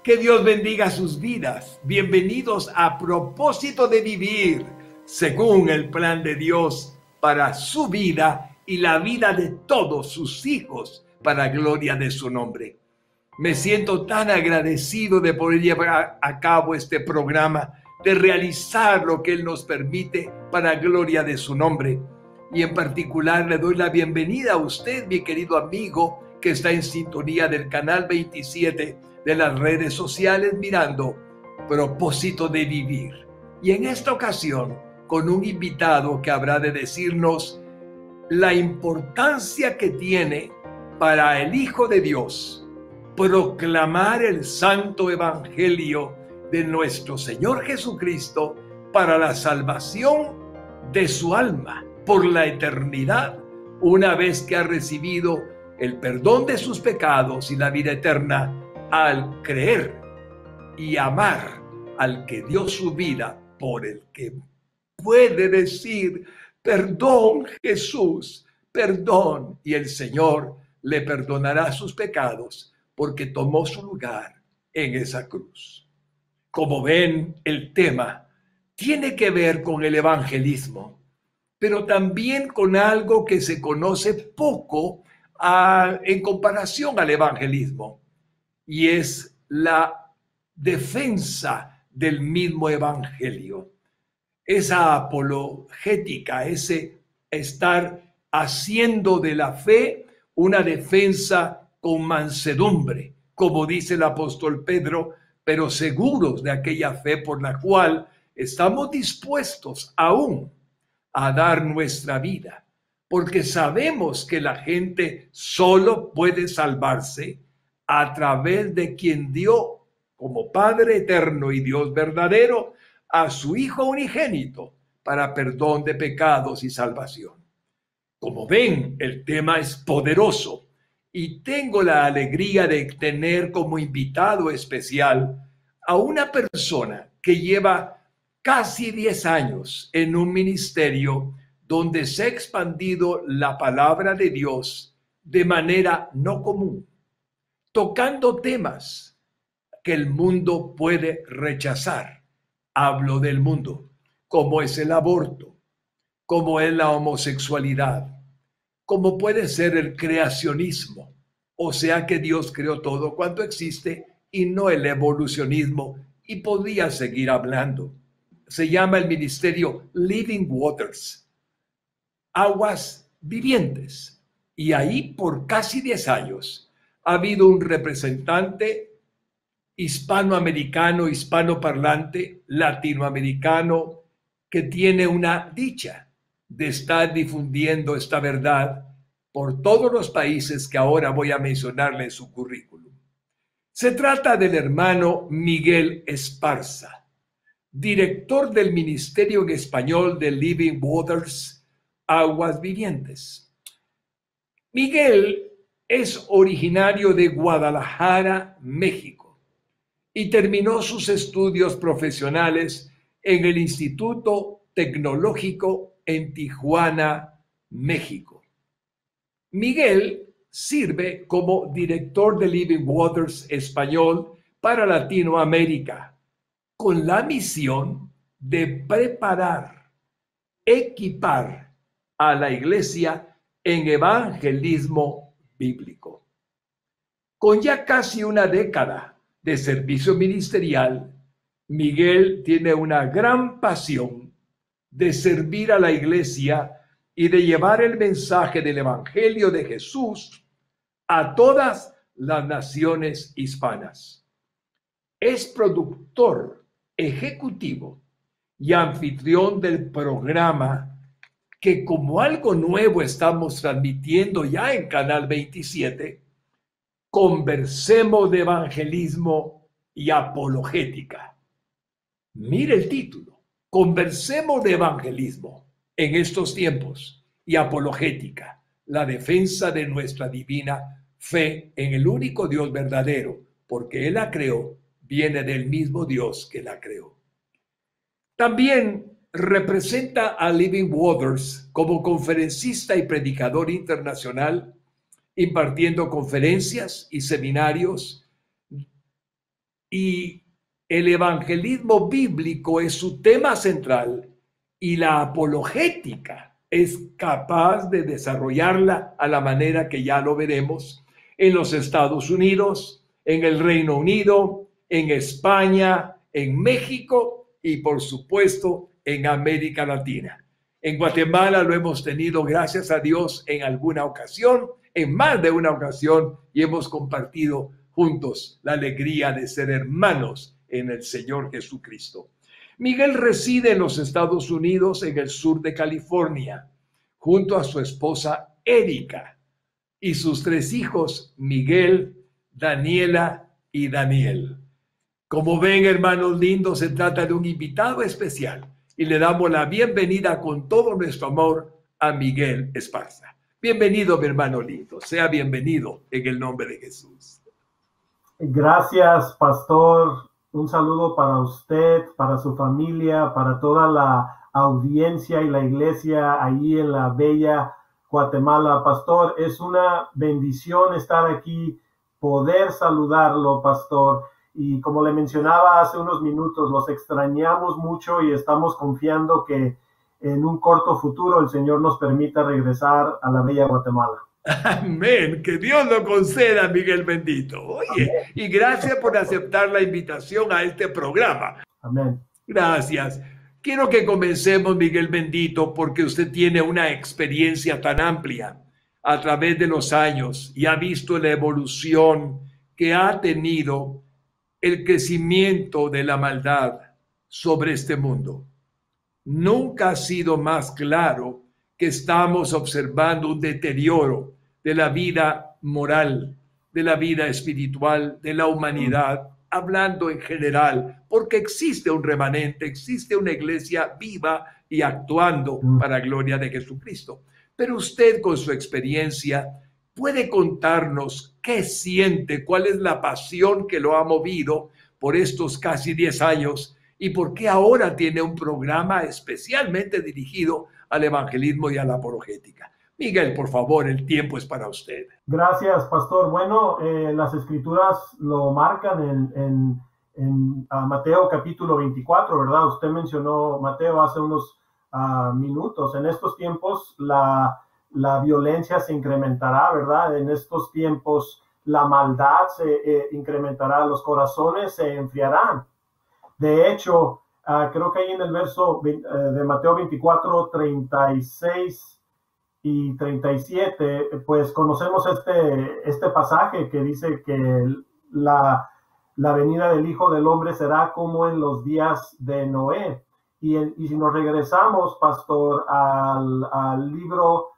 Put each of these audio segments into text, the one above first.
Que Dios bendiga sus vidas. Bienvenidos a Propósito de Vivir, según el plan de Dios para su vida y la vida de todos sus hijos, para gloria de su nombre. Me siento tan agradecido de poder llevar a cabo este programa, de realizar lo que Él nos permite para gloria de su nombre. Y en particular le doy la bienvenida a usted, mi querido amigo, que está en sintonía del canal 27 de las redes sociales mirando Propósito de Vivir. Y en esta ocasión, con un invitado que habrá de decirnos la importancia que tiene para el Hijo de Dios proclamar el santo evangelio de nuestro Señor Jesucristo para la salvación de su alma por la eternidad, una vez que ha recibido el perdón de sus pecados y la vida eterna al creer y amar al que dio su vida por el que puede decir: perdón, Jesús, perdón, y el Señor le perdonará sus pecados porque tomó su lugar en esa cruz. Como ven, el tema tiene que ver con el evangelismo, pero también con algo que se conoce poco en comparación al evangelismo, y es la defensa del mismo evangelio. Esa apologética, ese estar haciendo de la fe una defensa con mansedumbre, como dice el apóstol Pedro, pero seguros de aquella fe por la cual estamos dispuestos aún a dar nuestra vida, porque sabemos que la gente solo puede salvarse a través de quien dio como Padre eterno y Dios verdadero a su Hijo unigénito para perdón de pecados y salvación. Como ven, el tema es poderoso y tengo la alegría de tener como invitado especial a una persona que lleva casi 10 años en un ministerio donde se ha expandido la palabra de Dios de manera no común, tocando temas que el mundo puede rechazar. Hablo del mundo, como es el aborto, como es la homosexualidad, como puede ser el creacionismo, o sea que Dios creó todo cuanto existe y no el evolucionismo, y podría seguir hablando. Se llama el ministerio Living Waters, aguas vivientes, y ahí por casi 10 años ha habido un representante hispanoamericano, hispanoparlante, latinoamericano, que tiene una dicha de estar difundiendo esta verdad por todos los países que ahora voy a mencionarle en su currículum. Se trata del hermano Miguel Esparza, director del Ministerio en Español de Living Waters, Aguas Vivientes. Miguel es originario de Guadalajara, México, y terminó sus estudios profesionales en el Instituto Tecnológico en Tijuana, México. Miguel sirve como director de Living Waters Español para Latinoamérica, con la misión de preparar, equipar a la iglesia en evangelismo bíblico. Con ya casi una década de servicio ministerial, Miguel tiene una gran pasión de servir a la iglesia y de llevar el mensaje del evangelio de Jesús a todas las naciones hispanas. Es productor ejecutivo y anfitrión del programa que, como algo nuevo, estamos transmitiendo ya en Canal 27, Conversemos de Evangelismo y Apologética. Mire el título: Conversemos de Evangelismo en estos tiempos y Apologética, la defensa de nuestra divina fe en el único Dios verdadero, porque Él la creó, viene del mismo Dios que la creó. También representa a Living Waters como conferencista y predicador internacional, impartiendo conferencias y seminarios y el evangelismo bíblico es su tema central y la apologética es capaz de desarrollarla a la manera que ya lo veremos en los Estados Unidos, en el Reino Unido, en España, en México y por supuesto en América Latina. En Guatemala lo hemos tenido, gracias a Dios, en alguna ocasión, en más de una ocasión, y hemos compartido juntos la alegría de ser hermanos en el Señor Jesucristo. Miguel reside en los Estados Unidos, en el sur de California, junto a su esposa Erika y sus 3 hijos, Miguel, Daniela y Daniel. Como ven, hermanos lindos, se trata de un invitado especial y le damos la bienvenida con todo nuestro amor a Miguel Esparza. Bienvenido, mi hermano lindo. Sea bienvenido en el nombre de Jesús. Gracias, pastor. Un saludo para usted, para su familia, para toda la audiencia y la iglesia allí en la bella Guatemala. Pastor, es una bendición estar aquí, poder saludarlo, pastor. Y como le mencionaba hace unos minutos, los extrañamos mucho y estamos confiando que en un corto futuro el Señor nos permita regresar a la bella Guatemala. Amén, que Dios lo conceda, Miguel bendito. Oye, amén. Y gracias por aceptar la invitación a este programa. Amén. Gracias. Quiero que comencemos, Miguel bendito, porque usted tiene una experiencia tan amplia a través de los años y ha visto la evolución que ha tenido el crecimiento de la maldad sobre este mundo. Nunca ha sido más claro que estamos observando un deterioro de la vida moral, de la vida espiritual, de la humanidad, hablando en general, porque existe un remanente, existe una iglesia viva y actuando para gloria de Jesucristo. Pero usted, con su experiencia, puede contarnos qué siente, cuál es la pasión que lo ha movido por estos casi 10 años y por qué ahora tiene un programa especialmente dirigido al evangelismo y a la apologética. Miguel, por favor, el tiempo es para usted. Gracias, pastor. Bueno, las escrituras lo marcan en Mateo capítulo 24, ¿verdad? Usted mencionó Mateo hace unos minutos. En estos tiempos la violencia se incrementará, ¿verdad? En estos tiempos la maldad se incrementará, los corazones se enfriarán. De hecho, creo que ahí en el verso de Mateo 24, 36 y 37, pues conocemos este pasaje que dice que la venida del Hijo del Hombre será como en los días de Noé. Y si nos regresamos, pastor, al libro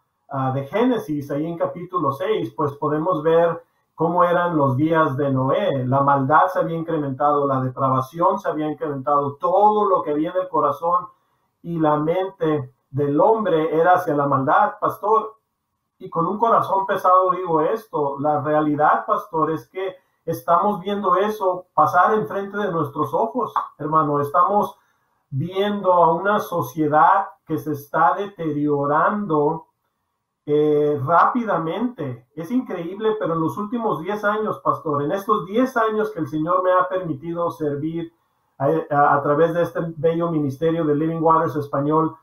de Génesis, ahí en capítulo 6, pues podemos ver cómo eran los días de Noé. La maldad se había incrementado, la depravación se había incrementado, todo lo que había en el corazón y la mente del hombre era hacia la maldad, pastor. Y con un corazón pesado digo esto, la realidad, pastor, es que estamos viendo eso pasar enfrente de nuestros ojos, hermano. Estamos viendo a una sociedad que se está deteriorando rápidamente. Es increíble, pero en los últimos 10 años, pastor, en estos 10 años que el Señor me ha permitido servir a través de este bello ministerio de Living Waters Español,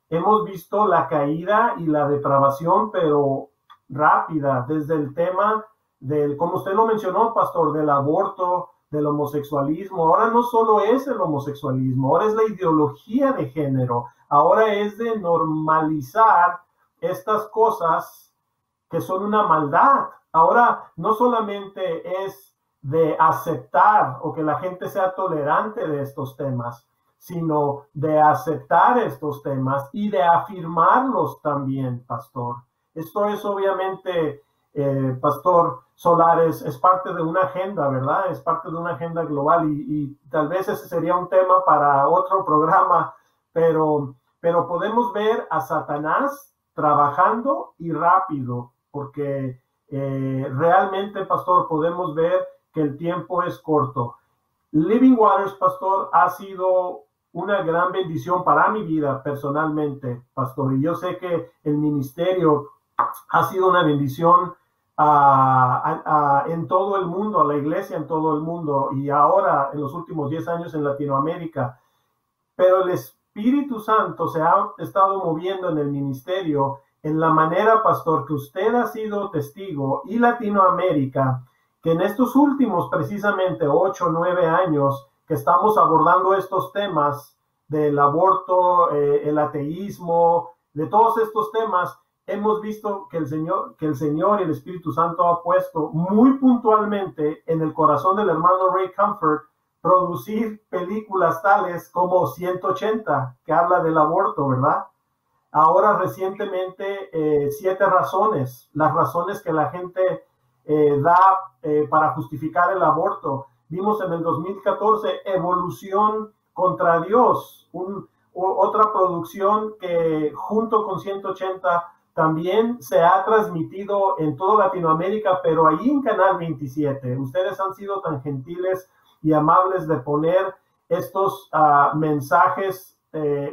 hemos visto la caída y la depravación, pero rápida, desde el tema del, como usted lo mencionó, pastor, del aborto, del homosexualismo. Ahora no solo es el homosexualismo, ahora es la ideología de género, ahora es de normalizar estas cosas que son una maldad. Ahora no solamente es de aceptar o que la gente sea tolerante de estos temas, sino de aceptar estos temas y de afirmarlos también, pastor. Esto es obviamente, pastor Solares, es parte de una agenda, ¿verdad? Es parte de una agenda global y tal vez ese sería un tema para otro programa, pero podemos ver a Satanás trabajando y rápido, porque realmente, pastor, podemos ver que el tiempo es corto. Living Waters, pastor, ha sido una gran bendición para mi vida personalmente, pastor, y yo sé que el ministerio ha sido una bendición en todo el mundo, a la iglesia en todo el mundo, y ahora en los últimos 10 años en Latinoamérica. Pero el Espíritu Santo se ha estado moviendo en el ministerio en la manera, pastor, que usted ha sido testigo, y Latinoamérica, que en estos últimos precisamente 8 o 9 años que estamos abordando estos temas del aborto, el ateísmo, de todos estos temas, hemos visto que el Señor y el Espíritu Santo ha puesto muy puntualmente en el corazón del hermano Ray Comfort producir películas tales como 180, que habla del aborto, ¿verdad? Ahora recientemente, 7 razones, las razones que la gente da para justificar el aborto. Vimos en el 2014 Evolución contra Dios, otra producción que junto con 180 también se ha transmitido en toda Latinoamérica, pero ahí en Canal 27. Ustedes han sido tan gentiles y amables de poner estos mensajes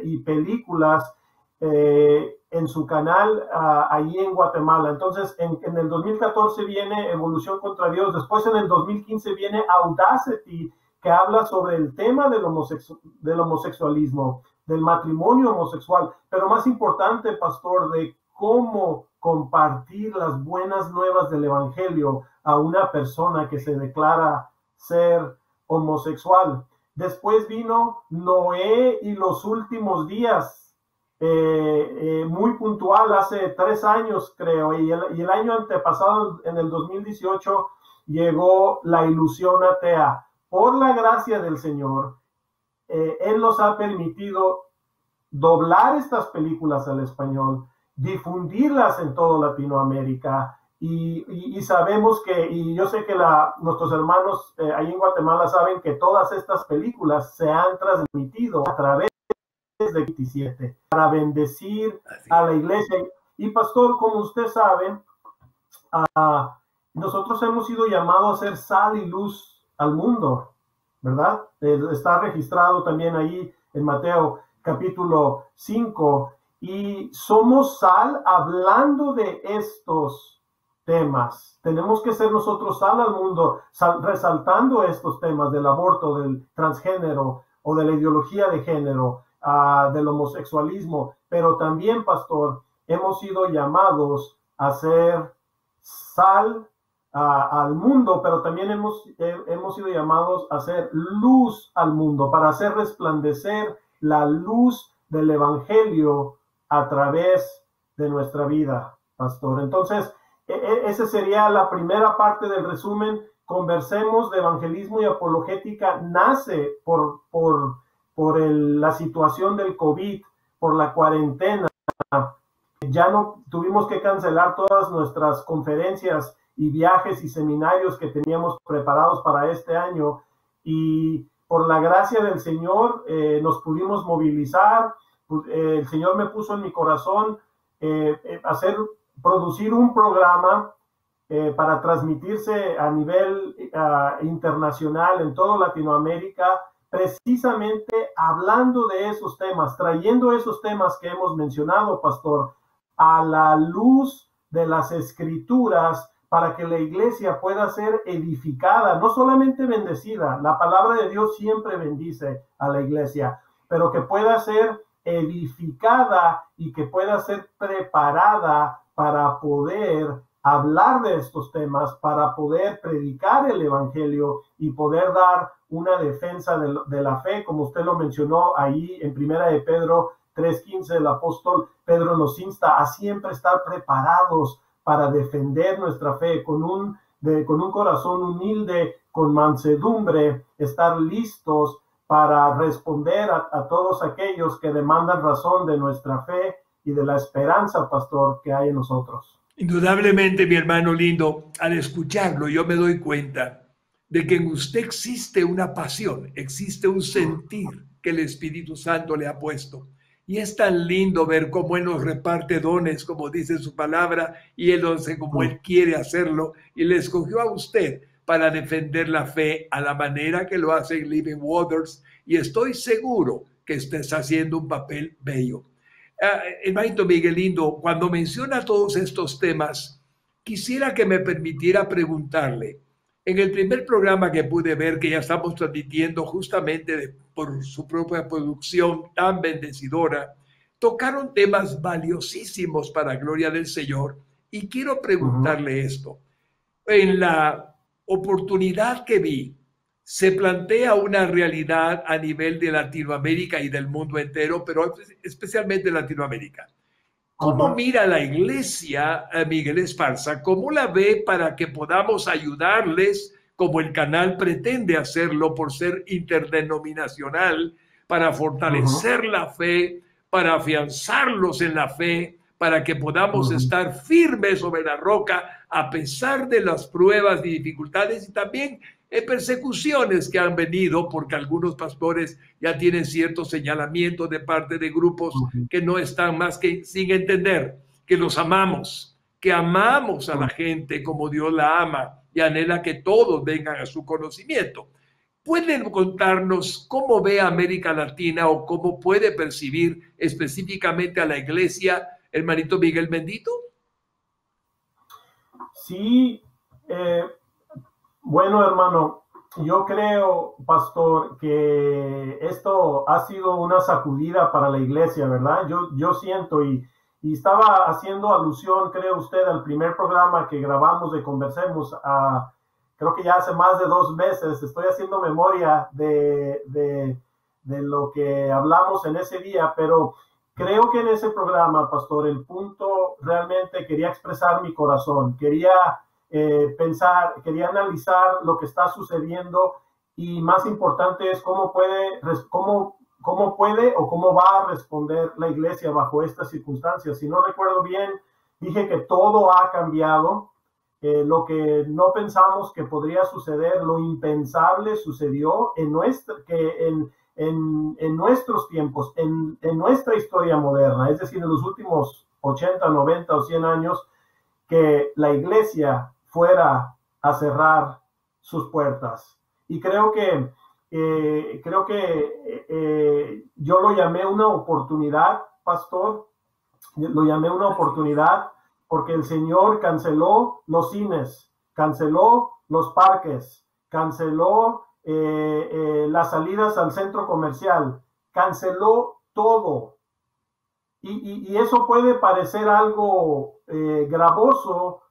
y películas en su canal allí en Guatemala. Entonces, en el 2014 viene Evolución contra Dios. Después, en el 2015 viene Audacity, que habla sobre el tema del homosexualismo, del matrimonio homosexual, pero más importante, pastor, de cómo compartir las buenas nuevas del evangelio a una persona que se declara ser homosexual. Después vino Noé y los últimos días, muy puntual, hace 3 años creo, y el año antepasado, en el 2018, llegó La Ilusión Atea. Por la gracia del Señor, Él nos ha permitido doblar estas películas al español, difundirlas en toda Latinoamérica, y sabemos que, y yo sé que nuestros hermanos ahí en Guatemala saben que todas estas películas se han transmitido a través de 27 para bendecir a la iglesia. Y pastor, como usted sabe, nosotros hemos sido llamados a ser sal y luz al mundo, ¿verdad? Está registrado también ahí en Mateo capítulo 5, y somos sal hablando de estos temas. Tenemos que ser nosotros sal al mundo, resaltando estos temas del aborto, del transgénero o de la ideología de género, del homosexualismo, pero también, pastor, hemos sido llamados a ser sal al mundo, pero también hemos sido llamados a ser luz al mundo, para hacer resplandecer la luz del evangelio a través de nuestra vida, pastor. Entonces, esa sería la primera parte del resumen. Conversemos de evangelismo y apologética. Nace por la situación del COVID, por la cuarentena. Ya no tuvimos que cancelar todas nuestras conferencias y viajes y seminarios que teníamos preparados para este año, y por la gracia del Señor nos pudimos movilizar. El Señor me puso en mi corazón producir un programa para transmitirse a nivel internacional en toda Latinoamérica, precisamente hablando de esos temas, trayendo esos temas que hemos mencionado, pastor, a la luz de las Escrituras, para que la iglesia pueda ser edificada, no solamente bendecida. La palabra de Dios siempre bendice a la iglesia, pero que pueda ser edificada y que pueda ser preparada para poder hablar de estos temas, para poder predicar el evangelio y poder dar una defensa de la fe, como usted lo mencionó ahí en Primera de Pedro 3:15. El apóstol Pedro nos insta a siempre estar preparados para defender nuestra fe con un corazón humilde, con mansedumbre, estar listos para responder a todos aquellos que demandan razón de nuestra fe y de la esperanza, pastor, que hay en nosotros. Indudablemente, mi hermano lindo, al escucharlo yo me doy cuenta de que en usted existe una pasión, existe un sentir que el Espíritu Santo le ha puesto. Y es tan lindo ver cómo Él nos reparte dones, como dice su palabra, y Él lo hace como Él quiere hacerlo, y le escogió a usted para defender la fe a la manera que lo hace en Living Waters, y estoy seguro que estés haciendo un papel bello. Hermanito Miguelito, cuando menciona todos estos temas, quisiera que me permitiera preguntarle, en el primer programa que pude ver, que ya estamos transmitiendo justamente por su propia producción tan bendecidora, tocaron temas valiosísimos para la gloria del Señor. Y quiero preguntarle esto. En la oportunidad que vi, se plantea una realidad a nivel de Latinoamérica y del mundo entero, pero especialmente Latinoamérica. ¿Cómo mira la iglesia, Miguel Esparza? ¿Cómo la ve para que podamos ayudarles, como el canal pretende hacerlo por ser interdenominacional, para fortalecer la fe, para afianzarlos en la fe, para que podamos estar firmes sobre la roca a pesar de las pruebas y dificultades y también persecuciones que han venido, porque algunos pastores ya tienen cierto señalamiento de parte de grupos que no están más que sin entender que los amamos, que amamos a la gente como Dios la ama y anhela que todos vengan a su conocimiento. ¿Pueden contarnos cómo ve a América Latina o cómo puede percibir específicamente a la iglesia, hermanito Miguel Bendito? Sí, bueno, hermano, yo creo, pastor, que esto ha sido una sacudida para la iglesia, ¿verdad? Yo siento y estaba haciendo alusión, creo usted, al primer programa que grabamos de Conversemos, creo que ya hace más de 2 meses. Estoy haciendo memoria de lo que hablamos en ese día, pero creo que en ese programa, pastor, el punto realmente quería expresar mi corazón, quería pensar, quería analizar lo que está sucediendo y más importante es cómo puede o cómo va a responder la iglesia bajo estas circunstancias. Si no recuerdo bien, dije que todo ha cambiado, lo que no pensamos que podría suceder, lo impensable sucedió en nuestros tiempos, en nuestra historia moderna, es decir, en los últimos 80, 90 o 100 años, que la iglesia fuera a cerrar sus puertas. Y creo que yo lo llamé una oportunidad, pastor, lo llamé una oportunidad porque el Señor canceló los cines, canceló los parques, canceló las salidas al centro comercial, canceló todo. Y eso puede parecer algo gravoso,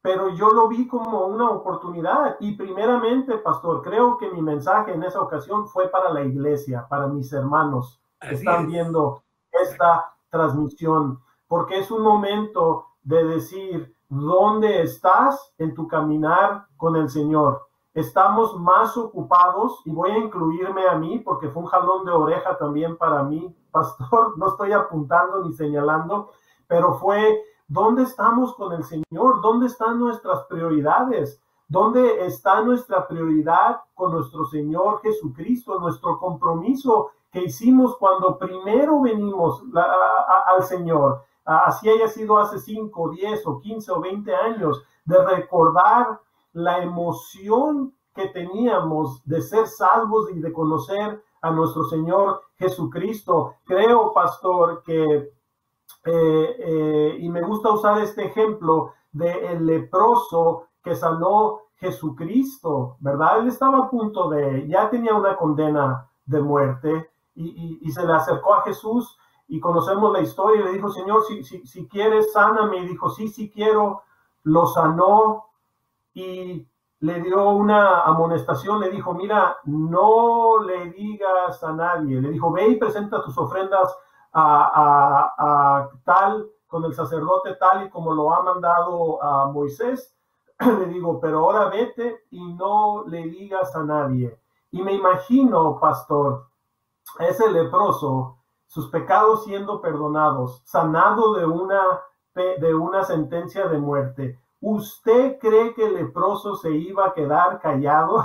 pero yo lo vi como una oportunidad. Y primeramente, pastor, creo que mi mensaje en esa ocasión fue para la iglesia, para mis hermanos que están viendo esta transmisión, porque es un momento de decir, ¿dónde estás en tu caminar con el Señor? Estamos más ocupados, y voy a incluirme a mí, porque fue un jalón de oreja también para mí, pastor, no estoy apuntando ni señalando, pero fue, ¿dónde estamos con el Señor? ¿Dónde están nuestras prioridades? ¿Dónde está nuestra prioridad con nuestro Señor Jesucristo? Nuestro compromiso que hicimos cuando primero venimos al Señor, así haya sido hace 5, 10 o 15 o 20 años, de recordar la emoción que teníamos de ser salvos y de conocer a nuestro Señor Jesucristo. Creo, pastor, que y me gusta usar este ejemplo del leproso que sanó Jesucristo, ¿verdad? Él estaba a punto ya tenía una condena de muerte y se le acercó a Jesús y conocemos la historia y le dijo, Señor, si quieres, sáname. Y dijo, sí quiero. Lo sanó y le dio una amonestación, le dijo, mira, no le digas a nadie. Le dijo, ve y presenta tus ofrendas a tal, con el sacerdote tal y como lo ha mandado a Moisés. Le digo, pero ahora vete y no le digas a nadie. Y me imagino, pastor, ese leproso, sus pecados siendo perdonados, sanado de una sentencia de muerte. ¿Usted cree que el leproso se iba a quedar callado?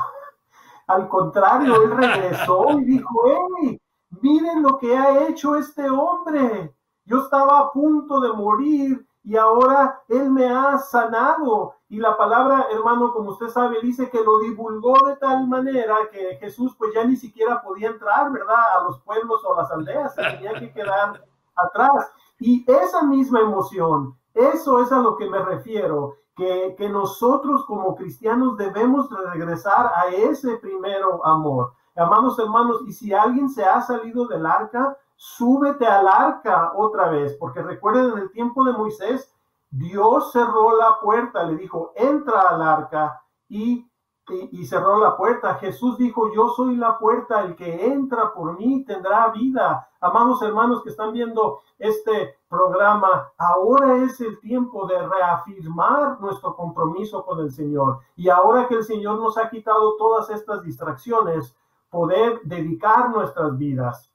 Al contrario, él regresó y dijo, hey, miren lo que ha hecho este hombre. Yo estaba a punto de morir y ahora él me ha sanado. Y la palabra, hermano, como usted sabe, dice que lo divulgó de tal manera que Jesús pues ya ni siquiera podía entrar, ¿verdad?, a los pueblos o a las aldeas, se tenía que quedar atrás. Y esa misma emoción, eso es a lo que me refiero. que nosotros como cristianos debemos regresar a ese primero amor. Amados hermanos, y si alguien se ha salido del arca, súbete al arca otra vez, porque recuerden, en el tiempo de Moisés, Dios cerró la puerta, le dijo, entra al arca, y cerró la puerta. Jesús dijo, yo soy la puerta, el que entra por mí tendrá vida. Amados hermanos que están viendo este programa, ahora es el tiempo de reafirmar nuestro compromiso con el Señor. Y ahora que el Señor nos ha quitado todas estas distracciones, poder dedicar nuestras vidas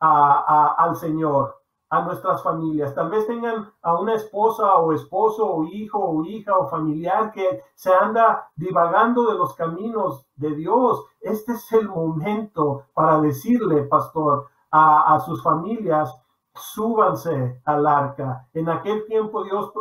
al Señor, a nuestras familias. Tal vez tengan a una esposa o esposo o hijo o hija o familiar que se anda divagando de los caminos de Dios. Este es el momento para decirle, pastor, a sus familias, súbanse al arca. En aquel tiempo Dios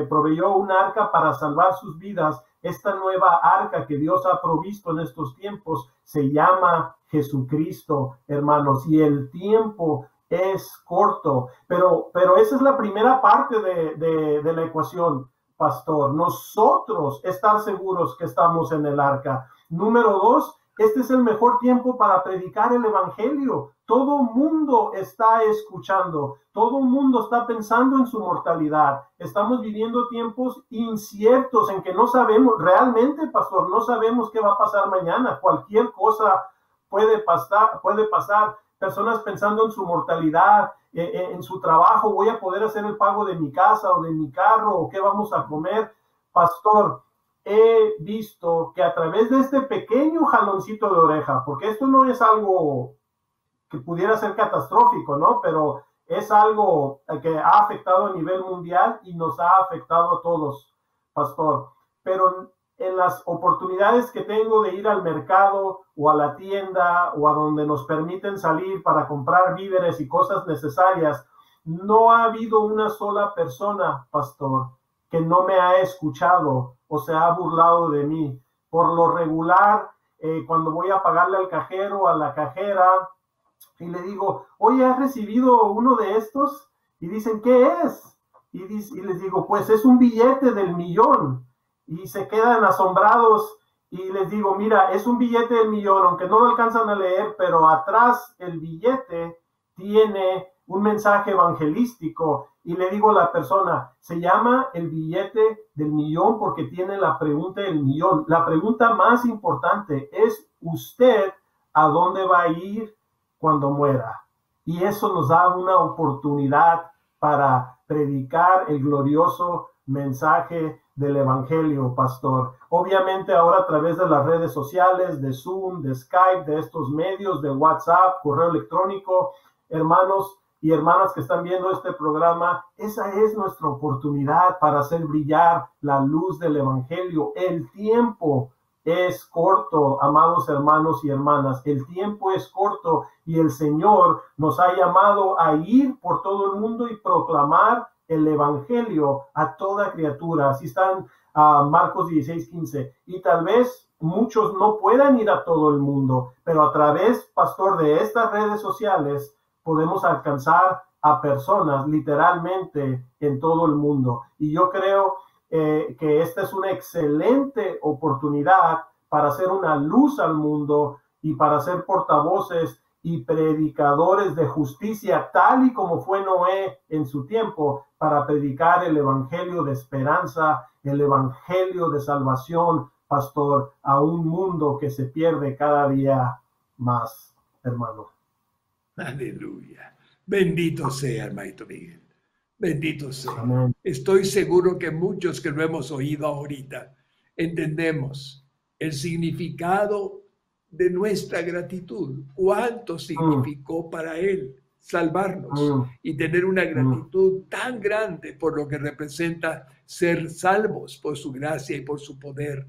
proveyó un arca para salvar sus vidas. Esta nueva arca que Dios ha provisto en estos tiempos se llama Jesucristo, hermanos, y el tiempo es corto, pero esa es la primera parte de la ecuación, pastor. Nosotros estar seguros que estamos en el arca. Número 2, este es el mejor tiempo para predicar el evangelio. Todo mundo está escuchando, todo mundo está pensando en su mortalidad. Estamos viviendo tiempos inciertos en que no sabemos, realmente, pastor, no sabemos qué va a pasar mañana. Cualquier cosa puede pasar. Personas pensando en su mortalidad, en su trabajo, voy a poder hacer el pago de mi casa o de mi carro, o qué vamos a comer. Pastor, he visto que a través de este pequeño jaloncito de oreja, porque esto no es algo que pudiera ser catastrófico, ¿no? Pero es algo que ha afectado a nivel mundial y nos ha afectado a todos, pastor. Pero en las oportunidades que tengo de ir al mercado o a la tienda o a donde nos permiten salir para comprar víveres y cosas necesarias, no ha habido una sola persona, pastor, que no me ha escuchado o se ha burlado de mí. Por lo regular, cuando voy a pagarle al cajero, a la cajera, y le digo, oye, ¿has recibido uno de estos? Y dicen, ¿qué es? Y les digo, pues es un billete del millón. Y se quedan asombrados y les digo, mira, es un billete del millón, aunque no lo alcanzan a leer, pero atrás el billete tiene un mensaje evangelístico. Y le digo a la persona, se llama el billete del millón porque tiene la pregunta del millón. La pregunta más importante es, ¿usted a dónde va a ir cuando muera? Y eso nos da una oportunidad para predicar el glorioso mensaje del evangelio, pastor. Obviamente ahora a través de las redes sociales, de Zoom, de Skype, de estos medios, de WhatsApp, correo electrónico, hermanos y hermanas que están viendo este programa, esa es nuestra oportunidad para hacer brillar la luz del evangelio. El tiempo es corto, amados hermanos y hermanas. El tiempo es corto y el Señor nos ha llamado a ir por todo el mundo y proclamar el evangelio a toda criatura. Así están Marcos 16:15. Y tal vez muchos no puedan ir a todo el mundo, pero a través, pastor, de estas redes sociales podemos alcanzar a personas literalmente en todo el mundo. Y yo creo que esta es una excelente oportunidad para hacer una luz al mundo y para ser portavoces y predicadores de justicia, tal y como fue Noé en su tiempo, para predicar el evangelio de esperanza, el evangelio de salvación, pastor, a un mundo que se pierde cada día más, hermano. Aleluya. Bendito sea, hermanito Miguel. Bendito sea. Amén. Estoy seguro que muchos que lo hemos oído ahorita entendemos el significado de nuestra gratitud. ¿Cuánto significó para Él salvarnos y tener una gratitud tan grande por lo que representa ser salvos por su gracia y por su poder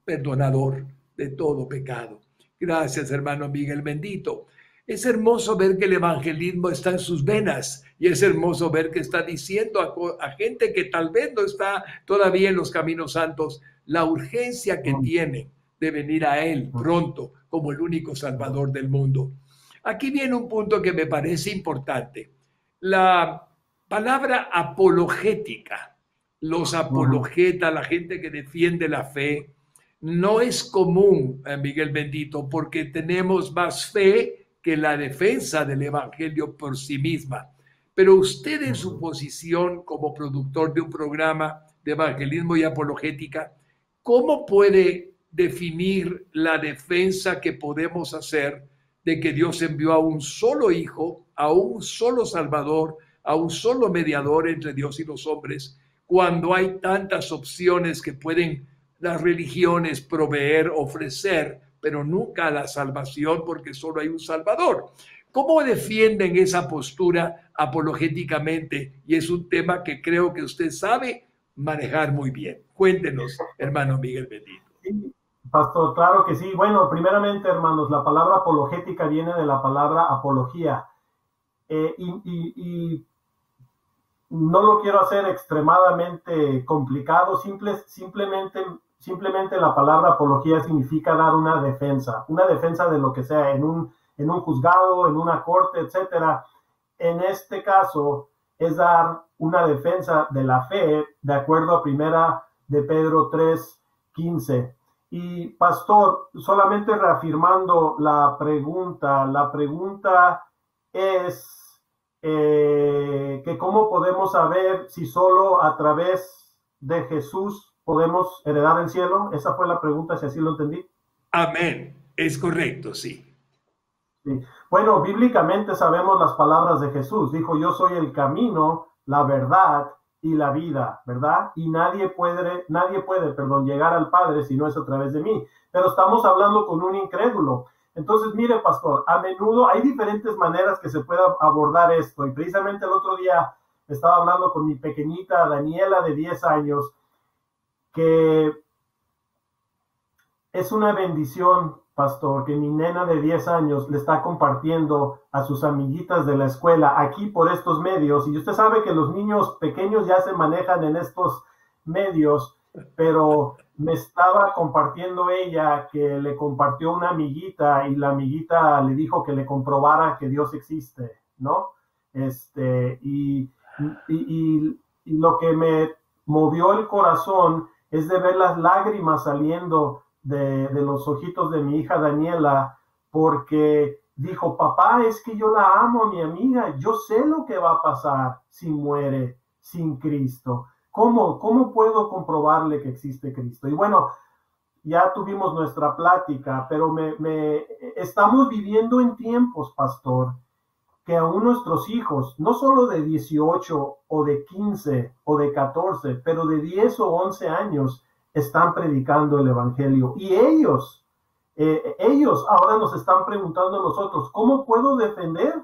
perdonador de todo pecado? Gracias, hermano Miguel, bendito. Es hermoso ver que el evangelismo está en sus venas y es hermoso ver que está diciendo a gente que tal vez no está todavía en los caminos santos la urgencia que tiene de venir a Él pronto como el único Salvador del mundo. Aquí viene un punto que me parece importante. La palabra apologética los Ujú. apologetas, la gente que defiende la fe. No es común, Miguel bendito, porque tenemos más fe que la defensa del Evangelio por sí misma. Pero usted en su Ujú. posición como productor de un programa de evangelismo y apologética, ¿cómo puede definir la defensa que podemos hacer de que Dios envió a un solo Hijo, a un solo Salvador, a un solo mediador entre Dios y los hombres, cuando hay tantas opciones que pueden las religiones proveer, ofrecer, pero nunca la salvación porque solo hay un Salvador? ¿Cómo defienden esa postura apologéticamente? Y es un tema que creo que usted sabe manejar muy bien. Cuéntenos, hermano Miguel Bendito. Sí, pastor, claro que sí. Bueno, primeramente, hermanos, la palabra apologética viene de la palabra apología. Y no lo quiero hacer extremadamente complicado, simplemente la palabra apología significa dar una defensa de lo que sea, en un juzgado, en una corte, etcétera. En este caso, es dar una defensa de la fe de acuerdo a primera de Pedro 3:15. Y pastor, solamente reafirmando la pregunta es que cómo podemos saber si solo a través de Jesús podemos heredar el cielo. Esa fue la pregunta, si así lo entendí. Amén. Es correcto, sí. Sí. Bueno, bíblicamente sabemos las palabras de Jesús. Dijo, yo soy el camino, la verdad y la vida, ¿verdad? Y nadie puede, perdón, llegar al Padre si no es a través de mí. Pero estamos hablando con un incrédulo. Entonces, mire, pastor, a menudo hay diferentes maneras que se pueda abordar esto. Y precisamente el otro día estaba hablando con mi pequeñita Daniela de 10 años, que es una bendición, pastor, que mi nena de 10 años le está compartiendo a sus amiguitas de la escuela aquí por estos medios. Y usted sabe que los niños pequeños ya se manejan en estos medios, pero me estaba compartiendo ella que le compartió una amiguita y la amiguita le dijo que le comprobara que Dios existe, ¿no? Y lo que me movió el corazón es de ver las lágrimas saliendo de los ojitos de mi hija Daniela, porque dijo, papá, es que yo la amo a mi amiga, yo sé lo que va a pasar si muere sin Cristo. ¿Cómo puedo comprobarle que existe Cristo? Y bueno, ya tuvimos nuestra plática, pero estamos viviendo en tiempos, pastor, que aún nuestros hijos, no solo de 18 o de 15 o de 14, pero de 10 o 11 años, están predicando el Evangelio. Y ellos ahora nos están preguntando a nosotros, ¿cómo puedo defender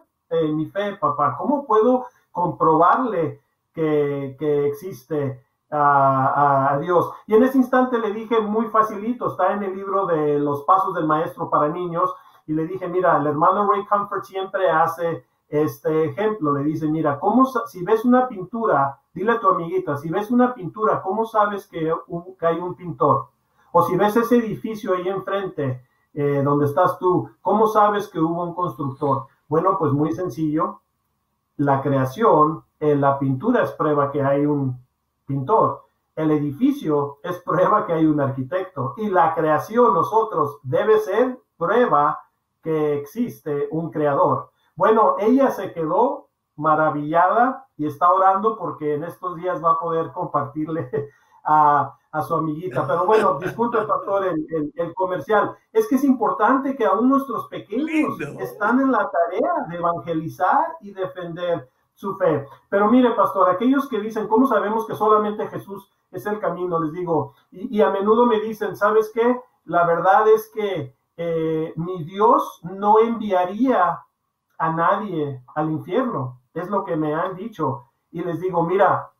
mi fe, papá? ¿Cómo puedo comprobarle que existe a Dios? Y en ese instante le dije muy facilito, está en el libro de Los Pasos del Maestro para Niños, y le dije, mira, el hermano Ray Comfort siempre hace este ejemplo, le dice, mira, si ves una pintura, dile a tu amiguita, si ves una pintura, ¿cómo sabes que hay un pintor? O si ves ese edificio ahí enfrente, donde estás tú, ¿cómo sabes que hubo un constructor? Bueno, pues muy sencillo, la creación, la pintura es prueba que hay un pintor, el edificio es prueba que hay un arquitecto, y la creación, nosotros, debe ser prueba que existe un creador. Bueno, ella se quedó maravillada y está orando porque en estos días va a poder compartirle a su amiguita. Pero bueno, disculpe, pastor, el comercial. Es que es importante que aún nuestros pequeños Lindo. están en la tarea de evangelizar y defender su fe. Pero mire, pastor, aquellos que dicen, ¿cómo sabemos que solamente Jesús es el camino? Les digo, y a menudo me dicen, ¿sabes qué? La verdad es que mi Dios no enviaría a nadie al infierno. Es lo que me han dicho. Y les digo, mira,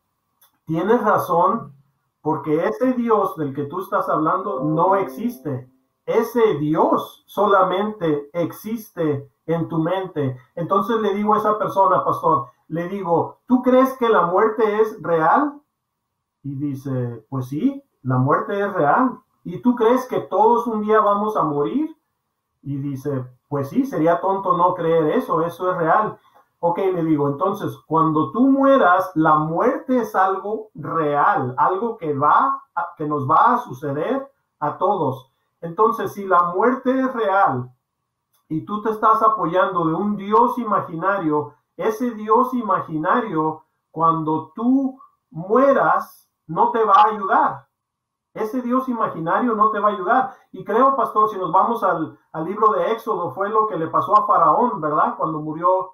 tienes razón, porque ese Dios del que tú estás hablando no existe. Ese Dios solamente existe en tu mente. Entonces le digo a esa persona, pastor, le digo, ¿tú crees que la muerte es real? Y dice, pues sí, la muerte es real. ¿Y tú crees que todos un día vamos a morir? Y dice, pues sí, sería tonto no creer eso, eso es real. Ok, le digo, entonces, cuando tú mueras, la muerte es algo real, algo que nos va a suceder a todos. Entonces, si la muerte es real y tú te estás apoyando de un Dios imaginario, ese Dios imaginario, cuando tú mueras, no te va a ayudar. Ese Dios imaginario no te va a ayudar. Y creo, pastor, si nos vamos al libro de Éxodo, fue lo que le pasó a Faraón, ¿verdad? Cuando murió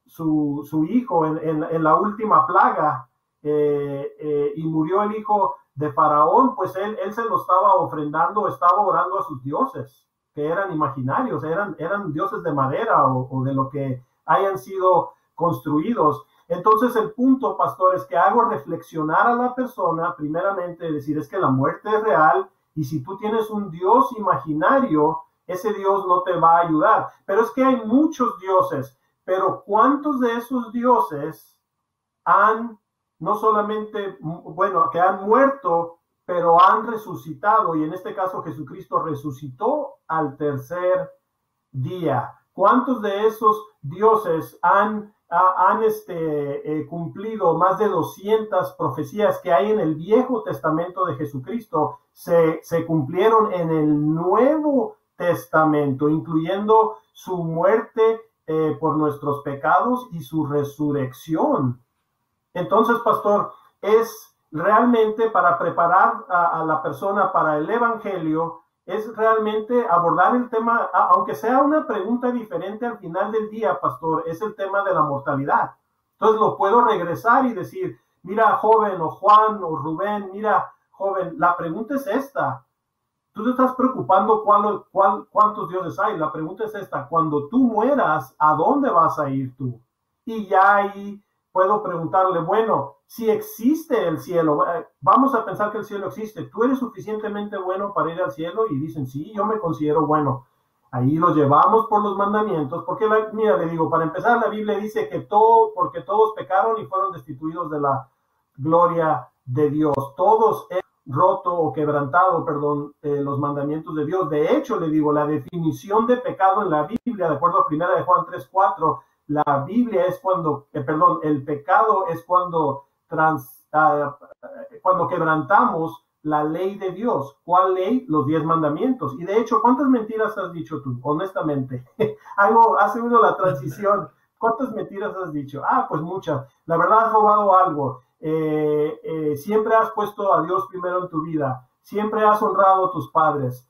su hijo en la última plaga, y murió el hijo de Faraón, pues él se lo estaba ofrendando, estaba orando a sus dioses, que eran imaginarios, eran dioses de madera o de lo que hayan sido construidos. Entonces el punto, pastor, es que hago reflexionar a la persona, primeramente, decir, es que la muerte es real, y si tú tienes un Dios imaginario, ese Dios no te va a ayudar. Pero es que hay muchos dioses, pero ¿cuántos de esos dioses han, no solamente, bueno, que han muerto, pero han resucitado? Y en este caso Jesucristo resucitó al tercer día. ¿Cuántos de esos dioses han cumplido más de 200 profecías que hay en el Viejo Testamento de Jesucristo? Se cumplieron en el Nuevo Testamento, incluyendo su muerte por nuestros pecados y su resurrección. Entonces, pastor, es realmente para preparar a la persona para el Evangelio, es realmente abordar el tema, aunque sea una pregunta diferente al final del día, pastor, es el tema de la mortalidad. Entonces lo puedo regresar y decir, mira, joven, o Juan, o Rubén, mira, joven, la pregunta es esta. Tú te estás preocupando cuántos dioses hay. La pregunta es esta: cuando tú mueras, ¿a dónde vas a ir tú? Y ya ahí puedo preguntarle, bueno, si existe el cielo, vamos a pensar que el cielo existe. ¿Tú eres suficientemente bueno para ir al cielo? Y dicen, sí, yo me considero bueno. Ahí lo llevamos por los mandamientos, porque mira, le digo, para empezar, la Biblia dice que porque todos pecaron y fueron destituidos de la gloria de Dios. Todos roto o quebrantado, los mandamientos de Dios. De hecho, le digo, la definición de pecado en la Biblia, de acuerdo a 1 de Juan 3:4, la Biblia es el pecado es cuando quebrantamos la ley de Dios. ¿Cuál ley? Los 10 mandamientos. Y de hecho, ¿cuántas mentiras has dicho tú? Honestamente, hace uno la transición. ¿Cuántas mentiras has dicho? Pues muchas. La verdad, has robado algo. Siempre has puesto a Dios primero en tu vida. Siempre has honrado a tus padres.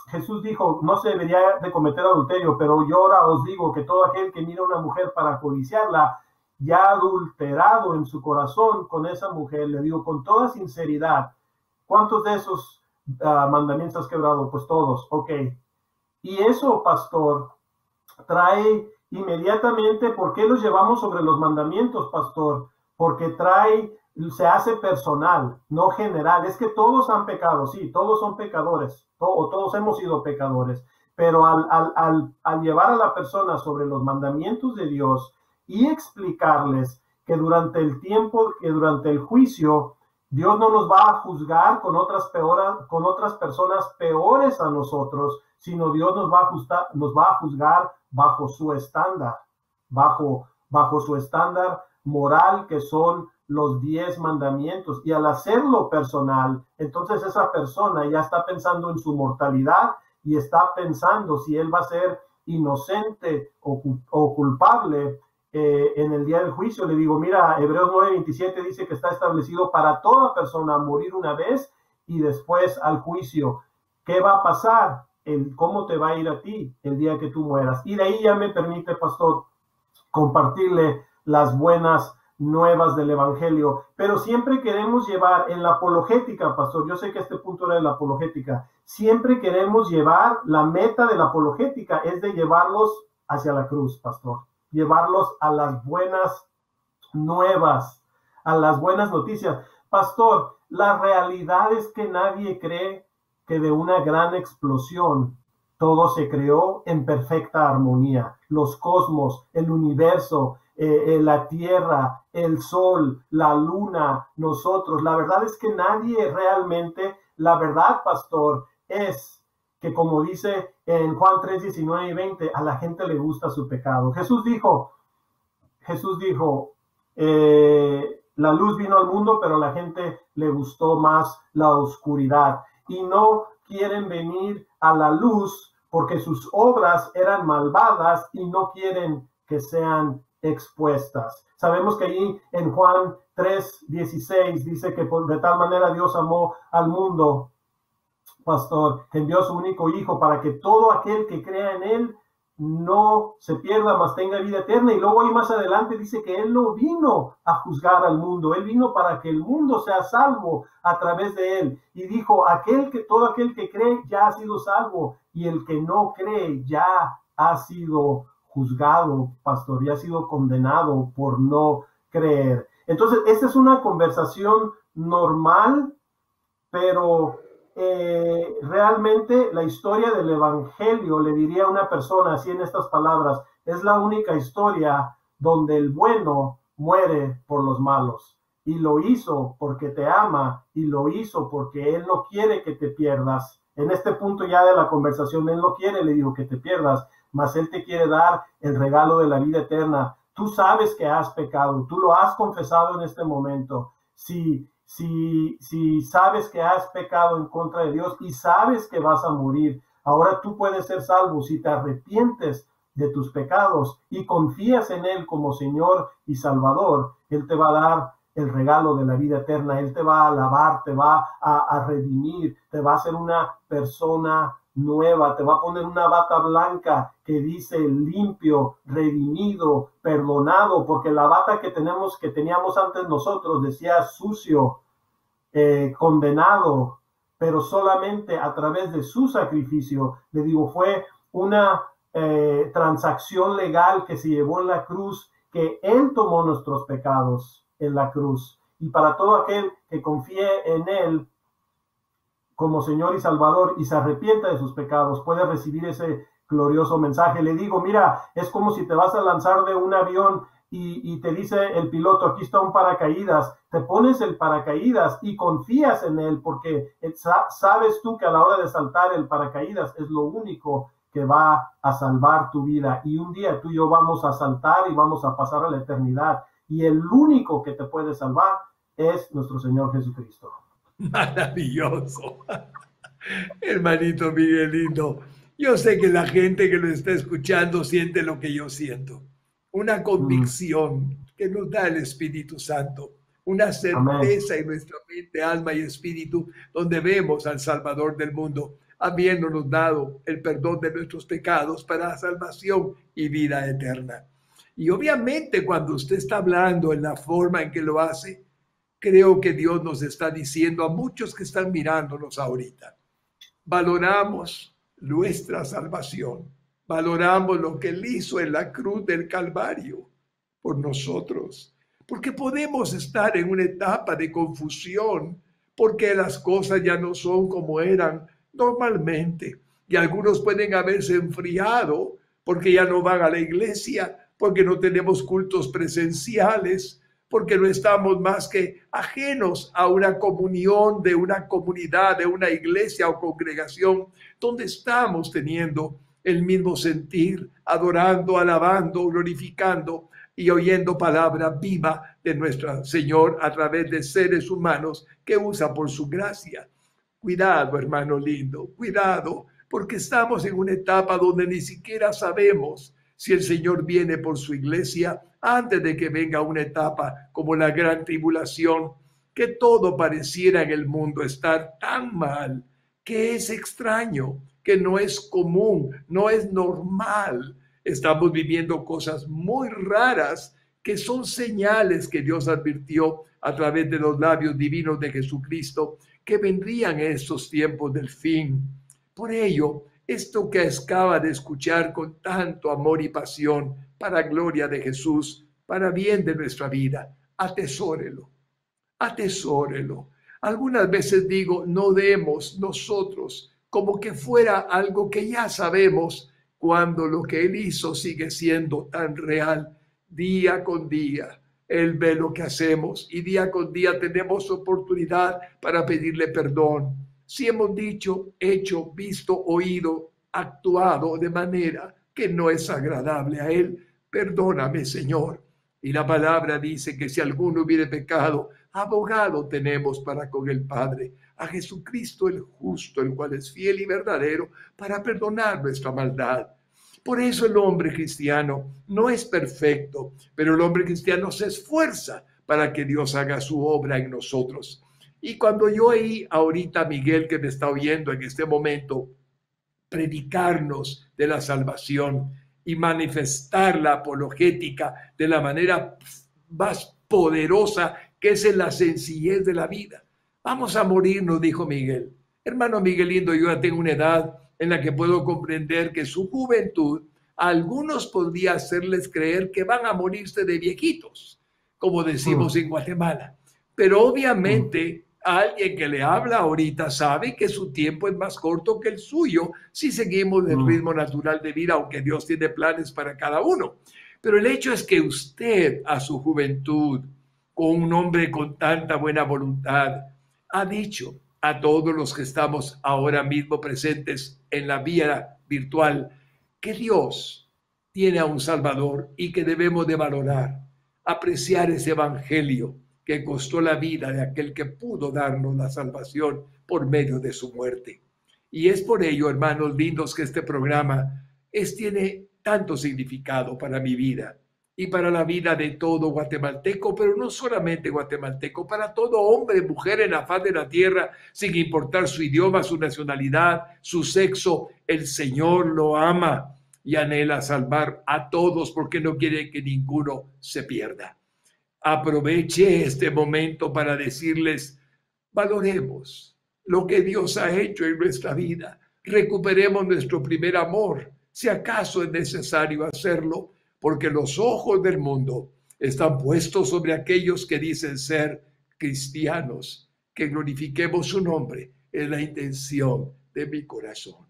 Jesús dijo, no se debería de cometer adulterio, pero yo ahora os digo que todo aquel que mira a una mujer para codiciarla, ya adulterado en su corazón con esa mujer. Le digo con toda sinceridad, ¿cuántos de esos mandamientos has quebrado? Pues todos. Ok. Y eso, pastor, trae inmediatamente, ¿por qué los llevamos sobre los mandamientos, pastor? Porque se hace personal, no general. Es que todos han pecado, sí, todos son pecadores, todos hemos sido pecadores, pero al llevar a la persona sobre los mandamientos de Dios y explicarles que durante el juicio, Dios no nos va a juzgar con otras personas peores a nosotros, sino Dios nos va a juzgar bajo su estándar, bajo su estándar moral, que son los 10 mandamientos. Y al hacerlo personal, entonces esa persona ya está pensando en su mortalidad y está pensando si él va a ser inocente o culpable en el día del juicio. Le digo, mira, Hebreos 9:27 dice que está establecido para toda persona morir una vez y después al juicio. ¿Qué va a pasar? ¿Cómo te va a ir a ti el día que tú mueras? Y de ahí ya me permite, pastor, compartirle las buenas nuevas del Evangelio. Pero siempre queremos llevar en la apologética, pastor, yo sé que este punto era de la apologética, siempre queremos llevar, la meta de la apologética es de llevarlos hacia la cruz, pastor, llevarlos a las buenas nuevas, a las buenas noticias. Pastor, la realidad es que nadie cree que de una gran explosión todo se creó en perfecta armonía. Los cosmos, el universo, la tierra, el sol, la luna, nosotros. La verdad es que nadie realmente, la verdad, pastor, es que como dice en Juan 3, 19 y 20, a la gente le gusta su pecado. Jesús dijo, la luz vino al mundo, pero a la gente le gustó más la oscuridad. Y no quieren venir a la luz porque sus obras eran malvadas y no quieren que sean expuestas. Sabemos que allí en Juan 3:16 dice que de tal manera Dios amó al mundo, pastor, que envió a su único hijo para que todo aquel que crea en él no se pierda, mas tenga vida eterna. Y luego ahí más adelante dice que él no vino a juzgar al mundo, él vino para que el mundo sea salvo a través de él. Y dijo, todo aquel que cree ya ha sido salvo, y el que no cree ya ha sido juzgado, pastor, ya ha sido condenado por no creer. Entonces, esta es una conversación normal, pero realmente la historia del evangelio, le diría a una persona así en estas palabras, es la única historia donde el bueno muere por los malos, y lo hizo porque te ama, y lo hizo porque él no quiere que te pierdas. En este punto ya de la conversación, él no quiere, le digo, que te pierdas, mas él te quiere dar el regalo de la vida eterna. Tú sabes que has pecado, tú lo has confesado en este momento. Si sabes que has pecado en contra de Dios y sabes que vas a morir, ahora tú puedes ser salvo si te arrepientes de tus pecados y confías en Él como Señor y Salvador. Él te va a dar el regalo de la vida eterna, Él te va a lavar, te va a redimir, te va a hacer una persona nueva, te va a poner una bata blanca que dice limpio, redimido, perdonado, porque la bata que teníamos antes nosotros decía sucio, condenado, pero solamente a través de su sacrificio, le digo, fue una transacción legal que se llevó en la cruz, que Él tomó nuestros pecados en la cruz, y para todo aquel que confíe en Él como Señor y Salvador y se arrepienta de sus pecados, puede recibir ese glorioso mensaje. Le digo, mira, es como si te vas a lanzar de un avión y te dice el piloto, aquí está un paracaídas, te pones el paracaídas y confías en él, porque sabes tú que a la hora de saltar el paracaídas es lo único que va a salvar tu vida, y un día tú y yo vamos a saltar y vamos a pasar a la eternidad, y el único que te puede salvar es nuestro Señor Jesucristo. Maravilloso. Hermanito Miguelito, yo sé que la gente que lo está escuchando siente lo que yo siento. Una convicción que nos da el Espíritu Santo, una certeza en nuestra mente, alma y espíritu, donde vemos al Salvador del mundo, habiéndonos dado el perdón de nuestros pecados para salvación y vida eterna. Y obviamente cuando usted está hablando en la forma en que lo hace, creo que Dios nos está diciendo a muchos que están mirándonos ahorita, valoramos nuestra salvación, valoramos lo que Él hizo en la cruz del Calvario por nosotros, porque podemos estar en una etapa de confusión, porque las cosas ya no son como eran normalmente, y algunos pueden haberse enfriado porque ya no van a la iglesia, porque no tenemos cultos presenciales, porque no estamos más que ajenos a una comunión de una comunidad, de una iglesia o congregación donde estamos teniendo el mismo sentir, adorando, alabando, glorificando y oyendo palabra viva de nuestro Señor a través de seres humanos que usa por su gracia. Cuidado, hermano lindo, cuidado, porque estamos en una etapa donde ni siquiera sabemos si el Señor viene por su iglesia antes de que venga una etapa como la gran tribulación, que todo pareciera en el mundo estar tan mal, que es extraño, que no es común, no es normal. Estamos viviendo cosas muy raras que son señales que Dios advirtió a través de los labios divinos de Jesucristo, que vendrían en estos tiempos del fin. Por ello, esto que acaba de escuchar con tanto amor y pasión, para gloria de Jesús, para bien de nuestra vida, atesórelo, atesórelo. Algunas veces digo, no demos nosotros como que fuera algo que ya sabemos, cuando lo que Él hizo sigue siendo tan real día con día. Él ve lo que hacemos y día con día tenemos oportunidad para pedirle perdón. si hemos dicho, hecho, visto, oído, actuado de manera que no es agradable a Él. Perdóname, Señor. Y la palabra dice que si alguno hubiere pecado, abogado tenemos para con el Padre, a Jesucristo el justo, el cual es fiel y verdadero para perdonar nuestra maldad. Por eso el hombre cristiano no es perfecto, pero el hombre cristiano se esfuerza para que Dios haga su obra en nosotros. Y cuando yo oí ahorita a Miguel, que me está oyendo en este momento, predicarnos de la salvación y manifestar la apologética de la manera más poderosa, que es en la sencillez de la vida. Vamos a morir, nos dijo Miguel. Hermano Miguelindo, yo ya tengo una edad en la que puedo comprender que su juventud a algunos podría hacerles creer que van a morirse de viejitos, como decimos en Guatemala. Pero obviamente alguien que le habla ahorita sabe que su tiempo es más corto que el suyo si seguimos el ritmo natural de vida, aunque Dios tiene planes para cada uno. Pero el hecho es que usted a su juventud, con un hombre con tanta buena voluntad, ha dicho a todos los que estamos ahora mismo presentes en la vía virtual que Dios tiene a un Salvador y que debemos de valorar, apreciar ese evangelio que costó la vida de aquel que pudo darnos la salvación por medio de su muerte. Y es por ello, hermanos lindos, que este programa tiene tanto significado para mi vida y para la vida de todo guatemalteco, pero no solamente guatemalteco, para todo hombre, mujer en la faz de la tierra, sin importar su idioma, su nacionalidad, su sexo. El Señor lo ama y anhela salvar a todos porque no quiere que ninguno se pierda. Aproveche este momento para decirles, valoremos lo que Dios ha hecho en nuestra vida, recuperemos nuestro primer amor, si acaso es necesario hacerlo, porque los ojos del mundo están puestos sobre aquellos que dicen ser cristianos. Que glorifiquemos su nombre es la intención de mi corazón.